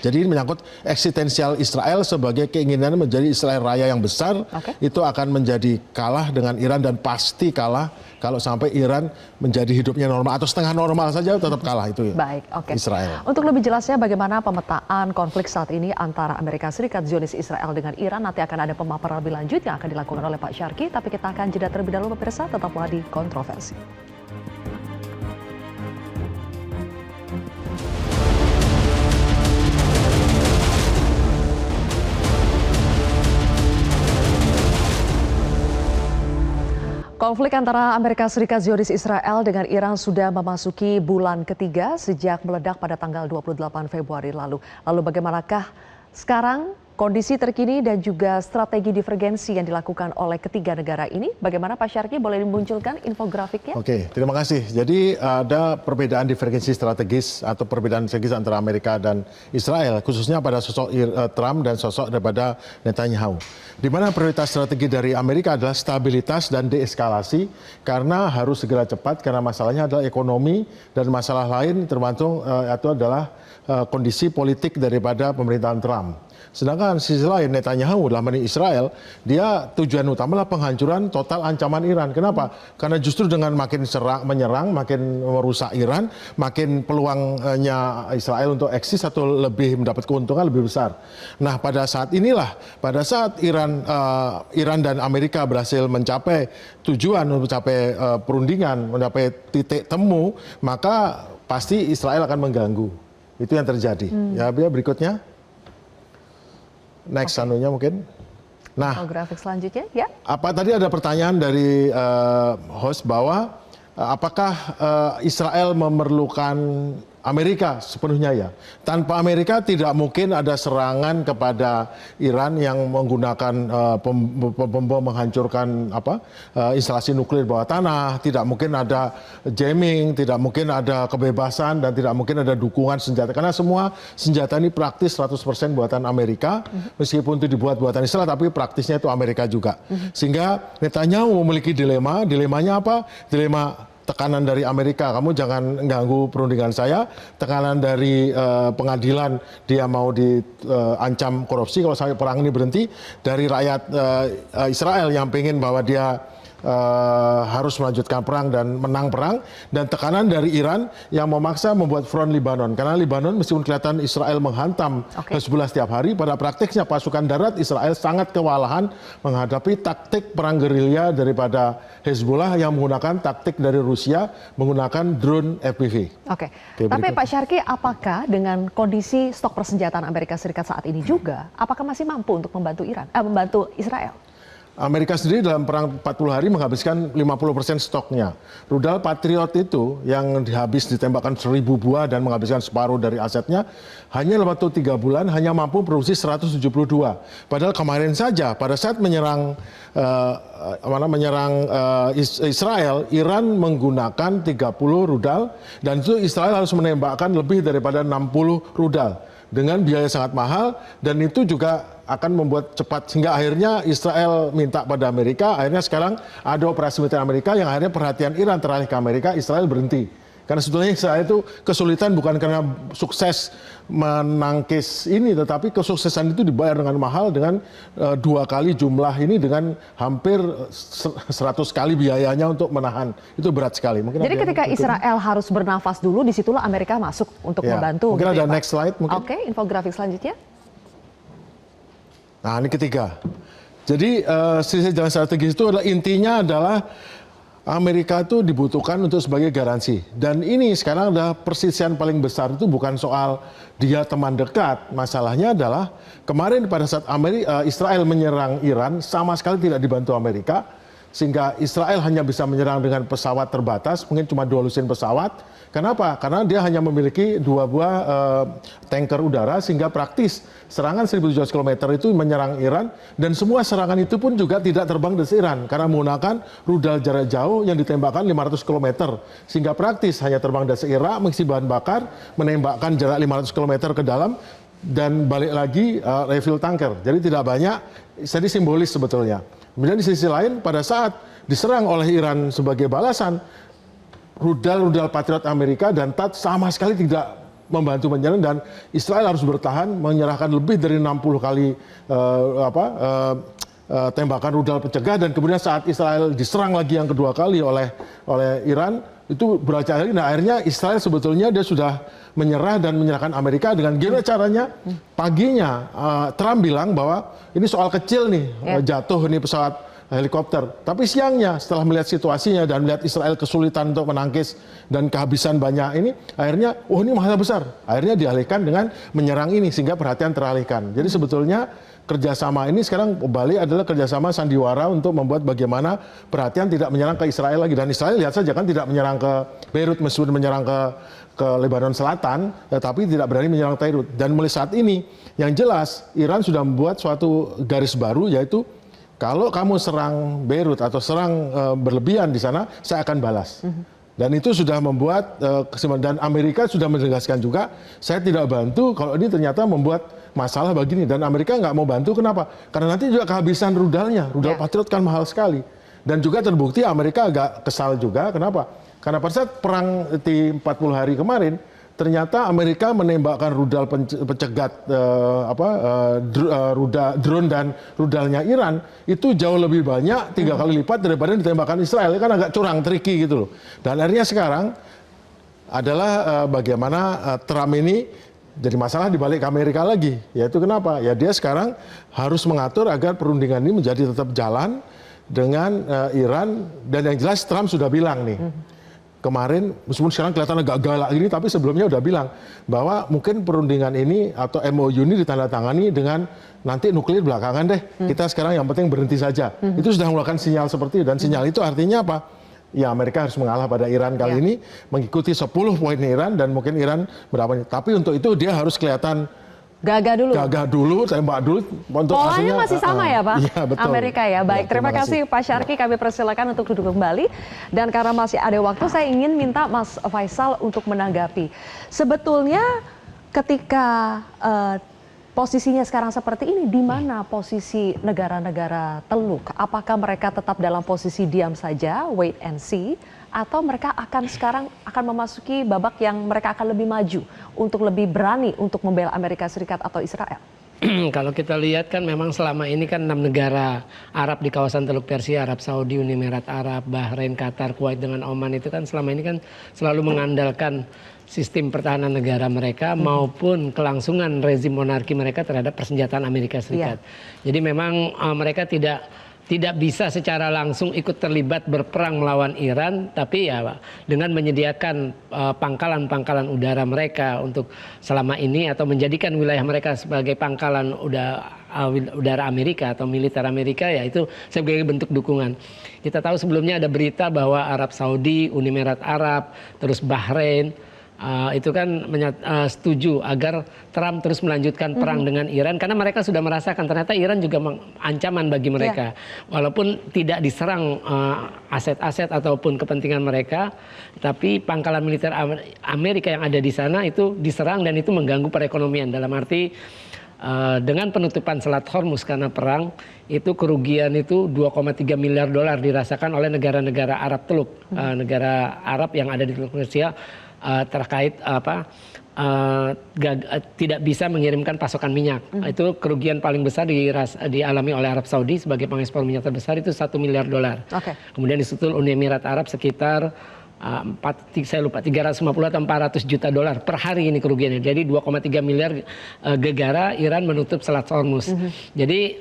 Jadi ini menyangkut eksistensial Israel sebagai keinginan menjadi Israel Raya yang besar, itu akan menjadi kalah dengan Iran dan pasti kalah kalau sampai Iran menjadi hidupnya normal atau setengah normal saja tetap kalah itu ya. Baik, Israel. Untuk lebih jelasnya bagaimana pemetaan konflik saat ini antara Amerika Serikat, Zionis Israel dengan Iran, nanti akan ada pemaparan lebih lanjut yang akan dilakukan oleh Pak Syarki, tapi kita akan jeda terlebih dahulu pemirsa, tetaplah di Kontroversi. Konflik antara Amerika Serikat, Zionis Israel dengan Iran sudah memasuki bulan ketiga sejak meledak pada tanggal 28 Februari lalu. Lalu bagaimanakah sekarang kondisi terkini dan juga strategi divergensi yang dilakukan oleh ketiga negara ini? Bagaimana Pak Syarki, boleh dimunculkan infografiknya? Oke, terima kasih. Jadi ada perbedaan divergensi strategis atau perbedaan strategis antara Amerika dan Israel, khususnya pada sosok Trump dan sosok daripada Netanyahu. Di mana prioritas strategi dari Amerika adalah stabilitas dan deeskalasi karena harus segera cepat karena masalahnya adalah ekonomi dan masalah lain tergantung itu adalah kondisi politik daripada pemerintahan Trump. Sedangkan sisi lain Netanyahu dalam ini Israel, dia tujuan utama adalah penghancuran total ancaman Iran. Kenapa? Karena justru dengan makin menyerang, makin merusak Iran, makin peluangnya Israel untuk eksis atau lebih mendapat keuntungan lebih besar. Nah pada saat inilah, pada saat Iran dan Amerika berhasil mencapai tujuan, mencapai perundingan, mencapai titik temu, maka pasti Israel akan mengganggu. Itu yang terjadi. Ya berikutnya. Next anunya mungkin. Nah, grafik selanjutnya ya. Apa tadi ada pertanyaan dari host bahwa apakah Israel memerlukan Amerika sepenuhnya ya. Tanpa Amerika tidak mungkin ada serangan kepada Iran yang menggunakan bom menghancurkan instalasi nuklir bawah tanah, tidak mungkin ada jamming, tidak mungkin ada kebebasan dan tidak mungkin ada dukungan senjata karena semua senjata ini praktis 100% buatan Amerika, meskipun itu dibuat buatan Israel tapi praktisnya itu Amerika juga. Sehingga Netanyahu memiliki dilemanya apa? Dilema tekanan dari Amerika, kamu jangan ganggu perundingan saya, tekanan dari pengadilan dia mau diancam korupsi kalau sampai perang ini berhenti, dari rakyat Israel yang pengen bahwa dia harus melanjutkan perang dan menang perang, dan tekanan dari Iran yang memaksa membuat front Libanon. Karena Libanon meskipun kelihatan Israel menghantam Hezbollah setiap hari, pada praktiknya pasukan darat Israel sangat kewalahan menghadapi taktik perang gerilya daripada Hezbollah yang menggunakan taktik dari Rusia menggunakan drone FPV. Oke, tapi Pak Syarki, apakah dengan kondisi stok persenjataan Amerika Serikat saat ini juga, apakah masih mampu untuk membantu membantu Israel? Amerika sendiri dalam perang 40 hari menghabiskan 50% stoknya. Rudal Patriot itu yang ditembakkan 1000 buah dan menghabiskan separuh dari asetnya, hanya dalam waktu 3 bulan hanya mampu produksi 172. Padahal kemarin saja pada saat menyerang Israel, Iran menggunakan 30 rudal dan itu Israel harus menembakkan lebih daripada 60 rudal dengan biaya sangat mahal, dan itu juga akan membuat cepat sehingga akhirnya Israel minta pada Amerika, akhirnya sekarang ada operasi militer Amerika yang akhirnya perhatian Iran teralih ke Amerika, Israel berhenti. Karena sebetulnya Israel itu kesulitan bukan karena sukses menangkis ini, tetapi kesuksesan itu dibayar dengan mahal dengan 2 kali jumlah ini dengan hampir 100 kali biayanya untuk menahan. Itu berat sekali. Mungkin jadi ketika Israel harus bernafas dulu, disitulah Amerika masuk untuk membantu. Mungkin gitu ada next slide mungkin. Oke, infografik selanjutnya. Nah ini ketiga. Jadi sisi jalan strategis itu adalah intinya adalah Amerika itu dibutuhkan untuk sebagai garansi. Dan ini sekarang adalah persisian paling besar itu bukan soal dia teman dekat. Masalahnya adalah kemarin pada saat Israel menyerang Iran sama sekali tidak dibantu Amerika. sehingga Israel hanya bisa menyerang dengan pesawat terbatas, mungkin cuma 2 lusin pesawat. Kenapa? Karena dia hanya memiliki 2 buah tanker udara, sehingga praktis serangan 1.700 km itu menyerang Iran, dan semua serangan itu pun juga tidak terbang dari Iran karena menggunakan rudal jarak jauh yang ditembakkan 500 km, sehingga praktis hanya terbang dari Irak, mengisi bahan bakar, menembakkan jarak 500 km ke dalam, dan balik lagi refill tanker. Jadi tidak banyak, jadi simbolis sebetulnya. Kemudian di sisi lain, pada saat diserang oleh Iran sebagai balasan, rudal-rudal Patriot Amerika dan THAAD sama sekali tidak membantu menyerang, dan Israel harus bertahan, menyerahkan lebih dari 60 kali tembakan rudal pencegah, dan kemudian saat Israel diserang lagi yang kedua kali oleh Iran, itu beracak lagi. Nah, akhirnya Israel sebetulnya dia sudah menyerah dan menyerahkan Amerika. Dengan gimana caranya? Paginya Trump bilang bahwa ini soal kecil nih, jatuh nih pesawat helikopter. Tapi siangnya setelah melihat situasinya dan melihat Israel kesulitan untuk menangkis dan kehabisan banyak ini, akhirnya ini masalah besar. Akhirnya dialihkan dengan menyerang ini, sehingga perhatian teralihkan. Jadi sebetulnya kerjasama ini sekarang kembali adalah kerjasama sandiwara untuk membuat bagaimana perhatian tidak menyerang ke Israel lagi. Dan Israel lihat saja kan tidak menyerang ke Beirut, meskipun menyerang ke Lebanon Selatan, tapi tidak berani menyerang Beirut. Dan mulai saat ini yang jelas Iran sudah membuat suatu garis baru, yaitu kalau kamu serang Beirut atau serang berlebihan di sana, saya akan balas. Dan itu sudah membuat kesimpulan, dan Amerika sudah menegaskan juga, saya tidak bantu kalau ini ternyata membuat masalah begini. Dan Amerika nggak mau bantu, kenapa? Karena nanti juga kehabisan rudalnya, rudal Patriot kan mahal sekali. Dan juga terbukti Amerika agak kesal juga, kenapa? Karena pada saat perang di 40 hari kemarin, ternyata Amerika menembakkan rudal pencegat drone dan rudalnya Iran itu jauh lebih banyak, 3 kali lipat daripada yang ditembakkan Israel. Kan agak curang, tricky gitu loh. Dan akhirnya sekarang adalah bagaimana Trump ini jadi masalah di balik Amerika lagi. Yaitu kenapa? Ya dia sekarang harus mengatur agar perundingan ini menjadi tetap jalan dengan Iran. Dan yang jelas Trump sudah bilang nih, kemarin, meskipun sekarang kelihatan agak galak gini, tapi sebelumnya udah bilang bahwa mungkin perundingan ini atau MOU ini ditandatangani dengan nanti nuklir belakangan deh. Kita sekarang yang penting berhenti saja. Itu sudah mengeluarkan sinyal seperti itu. Dan sinyal itu artinya apa? Ya Amerika harus mengalah pada Iran kali ini, mengikuti 10 poin Iran, dan mungkin Iran berapa. Tapi untuk itu dia harus kelihatan gagah dulu, tembak dulu. Polanya masih sama ya Pak? Iya, betul. Amerika ya. Baik, terima kasih Pak Syarki. Kami persilakan untuk duduk kembali. Dan karena masih ada waktu, saya ingin minta Mas Faisal untuk menanggapi. Sebetulnya ketika posisinya sekarang seperti ini, di mana posisi negara-negara Teluk? Apakah mereka tetap dalam posisi diam saja, wait and see, atau mereka sekarang akan memasuki babak yang mereka akan lebih maju untuk lebih berani untuk membela Amerika Serikat atau Israel? Kalau kita lihat kan memang selama ini kan 6 negara Arab di kawasan Teluk Persia, Arab Saudi, Uni Emirat Arab, Bahrain, Qatar, Kuwait dengan Oman itu kan selama ini kan selalu mengandalkan sistem pertahanan negara mereka maupun kelangsungan rezim monarki mereka terhadap persenjataan Amerika Serikat. Jadi memang mereka tidak bisa secara langsung ikut terlibat berperang melawan Iran, tapi ya dengan menyediakan pangkalan-pangkalan udara mereka untuk selama ini, atau menjadikan wilayah mereka sebagai pangkalan udara Amerika atau militer Amerika, ya itu sebagai bentuk dukungan. Kita tahu sebelumnya ada berita bahwa Arab Saudi, Uni Emirat Arab, terus Bahrain, itu kan setuju agar Trump terus melanjutkan perang dengan Iran, karena mereka sudah merasakan ternyata Iran juga ancaman bagi mereka. Walaupun tidak diserang aset-aset ataupun kepentingan mereka, tapi pangkalan militer Amerika yang ada di sana itu diserang, dan itu mengganggu perekonomian. Dalam arti dengan penutupan Selat Hormuz karena perang, itu kerugian itu 2,3 miliar dolar dirasakan oleh negara-negara Arab Teluk, negara Arab yang ada di Teluk Persia, terkait tidak bisa mengirimkan pasokan minyak. Itu kerugian paling besar dialami oleh Arab Saudi sebagai pengekspor minyak terbesar, itu 1 miliar dolar. Kemudian disusul Uni Emirat Arab sekitar 350 atau 400 juta dolar per hari ini kerugiannya. Jadi 2,3 miliar gegara Iran menutup Selat Hormuz. Jadi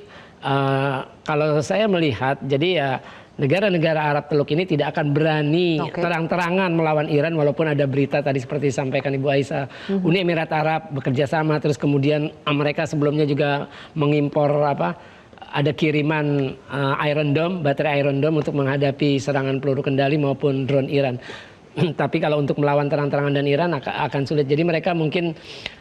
kalau saya melihat, jadi ya negara-negara Arab Teluk ini tidak akan berani terang-terangan melawan Iran, walaupun ada berita tadi seperti disampaikan Ibu Aisyah, Uni Emirat Arab bekerja sama, terus kemudian mereka sebelumnya juga mengimpor ada kiriman Iron Dome, baterai Iron Dome untuk menghadapi serangan peluru kendali maupun drone Iran. Tapi kalau untuk melawan terang-terangan dan Iran akan sulit. Jadi mereka mungkin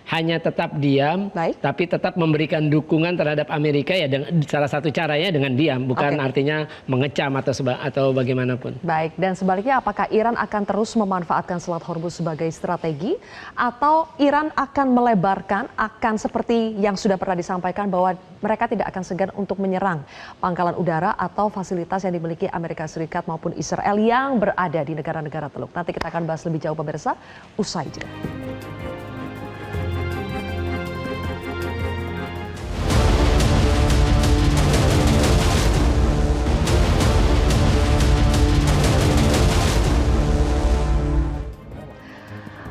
hanya tetap diam, tapi tetap memberikan dukungan terhadap Amerika ya. Salah satu caranya dengan diam, bukan artinya mengecam atau bagaimanapun. Baik, dan sebaliknya apakah Iran akan terus memanfaatkan Selat Hormuz sebagai strategi atau Iran akan melebarkan, akan seperti yang sudah pernah disampaikan bahwa mereka tidak akan segan untuk menyerang pangkalan udara atau fasilitas yang dimiliki Amerika Serikat maupun Israel yang berada di negara-negara Teluk. Nanti kita akan bahas lebih jauh pemirsa, usai jeda.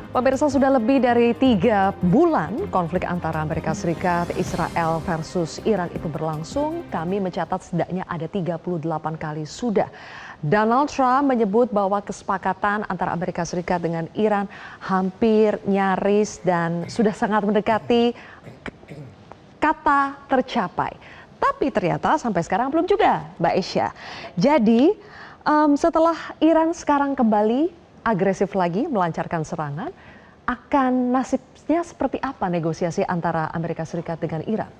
Pemirsa, sudah lebih dari 3 bulan konflik antara Amerika Serikat, Israel versus Iran itu berlangsung. Kami mencatat setidaknya ada 38 kali sudah Donald Trump menyebut bahwa kesepakatan antara Amerika Serikat dengan Iran hampir nyaris dan sudah sangat mendekati kata tercapai. Tapi ternyata sampai sekarang belum juga, Mbak Esya. Jadi setelah Iran sekarang kembali agresif lagi melancarkan serangan, akan nasibnya seperti apa negosiasi antara Amerika Serikat dengan Iran?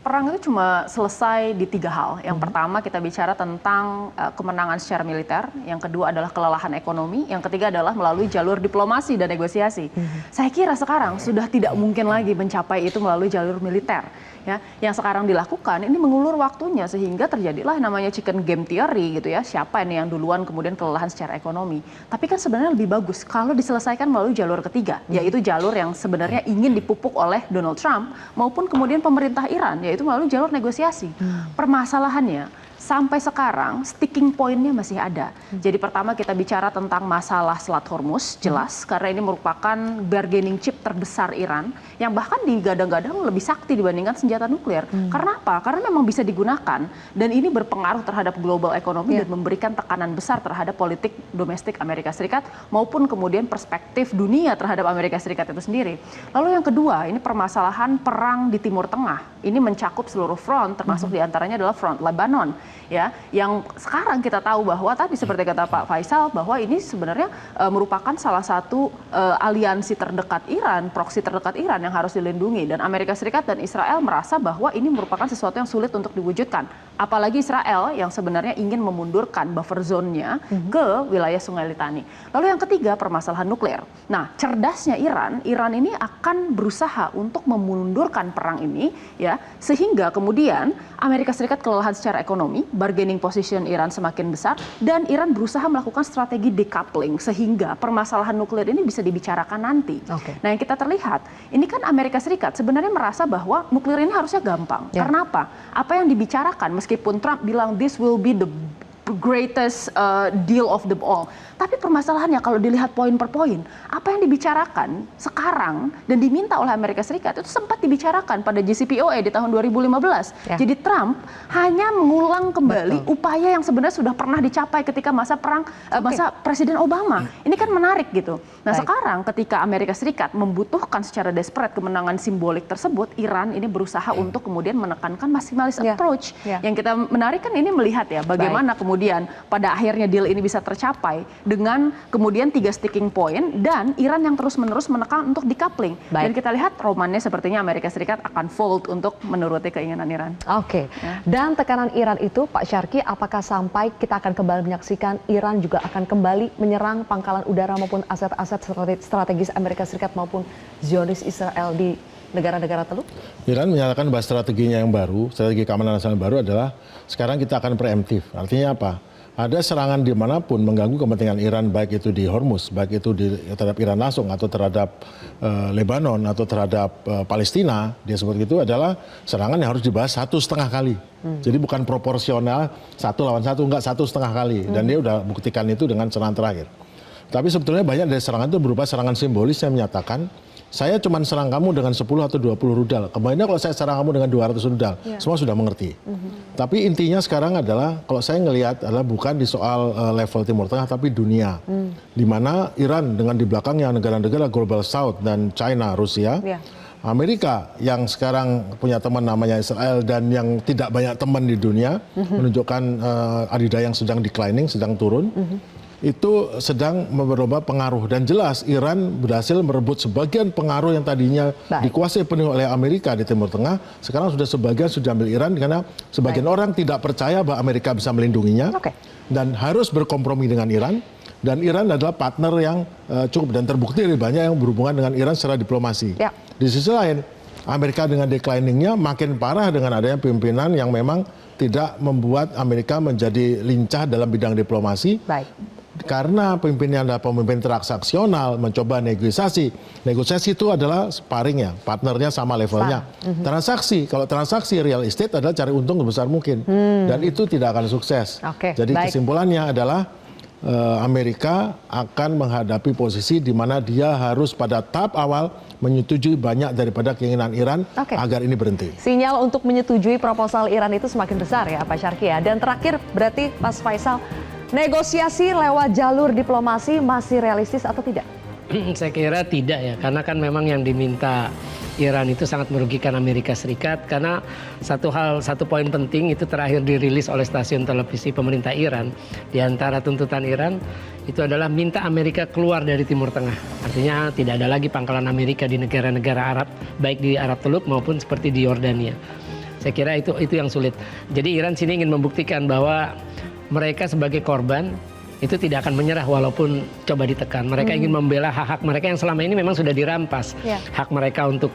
Perang itu cuma selesai di 3 hal. Yang pertama kita bicara tentang kemenangan secara militer, yang kedua adalah kelelahan ekonomi, yang ketiga adalah melalui jalur diplomasi dan negosiasi. Saya kira sekarang sudah tidak mungkin lagi mencapai itu melalui jalur militer. Ya, yang sekarang dilakukan ini mengulur waktunya sehingga terjadilah namanya chicken game theory gitu ya. Siapa ini yang duluan kemudian kelelahan secara ekonomi. Tapi kan sebenarnya lebih bagus kalau diselesaikan melalui jalur ketiga, yaitu jalur yang sebenarnya ingin dipupuk oleh Donald Trump maupun kemudian pemerintah Iran, yaitu melalui jalur negosiasi. Permasalahannya sampai sekarang sticking point-nya masih ada. Jadi pertama kita bicara tentang masalah Selat Hormuz, jelas karena ini merupakan bargaining chip terbesar Iran yang bahkan digadang-gadang lebih sakti dibandingkan senjata nuklir. Karena apa? Karena memang bisa digunakan dan ini berpengaruh terhadap global ekonomi dan memberikan tekanan besar terhadap politik domestik Amerika Serikat maupun kemudian perspektif dunia terhadap Amerika Serikat itu sendiri. Lalu yang kedua, ini permasalahan perang di Timur Tengah. Ini mencakup seluruh front, termasuk diantaranya adalah front Lebanon. Ya, yang sekarang kita tahu bahwa tadi seperti kata Pak Faisal bahwa ini sebenarnya merupakan salah satu aliansi terdekat Iran, proksi terdekat Iran yang harus dilindungi dan Amerika Serikat dan Israel merasa bahwa ini merupakan sesuatu yang sulit untuk diwujudkan. Apalagi Israel yang sebenarnya ingin memundurkan buffer zone-nya ke wilayah Sungai Litani. Lalu yang ketiga permasalahan nuklir. Nah, cerdasnya Iran ini akan berusaha untuk memundurkan perang ini ya sehingga kemudian Amerika Serikat kelelahan secara ekonomi, bargaining position Iran semakin besar, dan Iran berusaha melakukan strategi decoupling sehingga permasalahan nuklir ini bisa dibicarakan nanti. Nah yang kita terlihat, ini kan Amerika Serikat sebenarnya merasa bahwa nuklir ini harusnya gampang. Karena apa? Apa yang dibicarakan, meskipun Trump bilang this will be the greatest deal of them all. Tapi permasalahannya kalau dilihat poin per poin, apa yang dibicarakan sekarang dan diminta oleh Amerika Serikat itu sempat dibicarakan pada JCPOA di tahun 2015. Jadi Trump hanya mengulang kembali upaya yang sebenarnya sudah pernah dicapai ketika masa perang masa Presiden Obama. Ini kan menarik gitu. Nah sekarang ketika Amerika Serikat membutuhkan secara desperate kemenangan simbolik tersebut, Iran ini berusaha untuk kemudian menekankan maximalist approach. Yang kita menarik kan ini melihat ya bagaimana kemudian pada akhirnya deal ini bisa tercapai dengan kemudian 3 sticking point dan Iran yang terus-menerus menekan untuk decoupling. Dan kita lihat romannya sepertinya Amerika Serikat akan fold untuk menuruti keinginan Iran. Dan tekanan Iran itu Pak Syarki, apakah sampai kita akan kembali menyaksikan Iran juga akan kembali menyerang pangkalan udara maupun aset-aset strategis Amerika Serikat maupun Zionis Israel di negara-negara Teluk? Iran menyatakan bahwa strateginya yang baru, strategi keamanan nasional baru adalah sekarang kita akan preemptif. Artinya apa? Ada serangan dimanapun mengganggu kepentingan Iran, baik itu di Hormuz, baik itu terhadap Iran langsung atau terhadap Lebanon atau terhadap Palestina, dia sebut itu adalah serangan yang harus dibahas 1,5 kali. Jadi bukan proporsional 1 lawan 1, enggak 1,5 kali. Dan dia udah buktikan itu dengan serangan terakhir. Tapi sebetulnya banyak dari serangan itu berupa serangan simbolis yang menyatakan saya cuma serang kamu dengan 10 atau 20 rudal. Kemarinnya kalau saya serang kamu dengan 200 rudal, semua sudah mengerti. Tapi intinya sekarang adalah, kalau saya ngelihat adalah bukan di soal level Timur Tengah, tapi dunia. Di mana Iran dengan di belakangnya negara-negara Global South dan China, Rusia, Amerika yang sekarang punya teman namanya Israel dan yang tidak banyak teman di dunia, menunjukkan adidaya yang sedang declining, sedang turun, itu sedang berlomba pengaruh. Dan jelas Iran berhasil merebut sebagian pengaruh yang tadinya dikuasai penuh oleh Amerika di Timur Tengah, sekarang sudah sebagian sudah ambil Iran karena sebagian orang tidak percaya bahwa Amerika bisa melindunginya dan harus berkompromi dengan Iran. Dan Iran adalah partner yang cukup dan terbukti banyak yang berhubungan dengan Iran secara diplomasi. Di sisi lain, Amerika dengan decliningnya makin parah dengan adanya pimpinan yang memang tidak membuat Amerika menjadi lincah dalam bidang diplomasi. Karena pimpinnya adalah pemimpin transaksional, mencoba negosiasi. Negosiasi itu adalah sparringnya, partnernya sama levelnya. Transaksi, kalau transaksi real estate adalah cari untung sebesar mungkin. Dan itu tidak akan sukses. Jadi kesimpulannya adalah Amerika akan menghadapi posisi di mana dia harus pada tahap awal menyetujui banyak daripada keinginan Iran agar ini berhenti. Sinyal untuk menyetujui proposal Iran itu semakin besar ya Pak Syarki ya. Dan terakhir berarti Mas Faisal, negosiasi lewat jalur diplomasi masih realistis atau tidak? Saya kira tidak ya, karena kan memang yang diminta Iran itu sangat merugikan Amerika Serikat, karena satu poin penting itu terakhir dirilis oleh stasiun televisi pemerintah Iran, di antara tuntutan Iran itu adalah minta Amerika keluar dari Timur Tengah. Artinya tidak ada lagi pangkalan Amerika di negara-negara Arab, baik di Arab Teluk maupun seperti di Yordania. Saya kira itu yang sulit. Jadi Iran sini ingin membuktikan bahwa mereka sebagai korban itu tidak akan menyerah walaupun coba ditekan. Mereka ingin membela hak-hak mereka yang selama ini memang sudah dirampas. Hak mereka untuk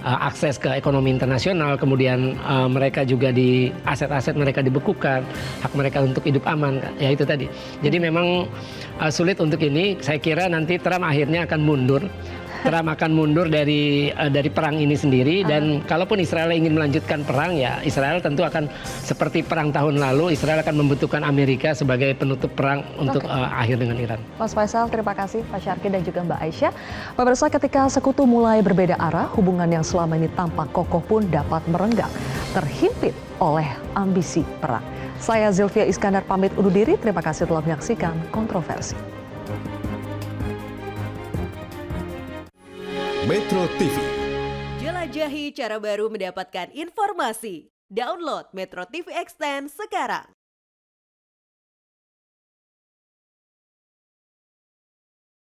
akses ke ekonomi internasional, kemudian mereka juga aset-aset mereka dibekukan, hak mereka untuk hidup aman, ya itu tadi. Jadi memang sulit untuk ini. Saya kira nanti Trump akhirnya akan mundur. Trump akan mundur dari perang ini sendiri, dan kalaupun Israel ingin melanjutkan perang, ya Israel tentu akan seperti perang tahun lalu. Israel akan membutuhkan Amerika sebagai penutup perang untuk akhir dengan Iran. Mas Faisal, terima kasih Pak Syarki dan juga Mbak Aisyah. Pemirsa, ketika sekutu mulai berbeda arah, hubungan yang selama ini tampak kokoh pun dapat merenggang, terhimpit oleh ambisi perang. Saya Zilvia Iskandar pamit undur diri. Terima kasih telah menyaksikan Kontroversi. Metro TV. Jelajahi cara baru mendapatkan informasi. Download Metro TV Extend sekarang.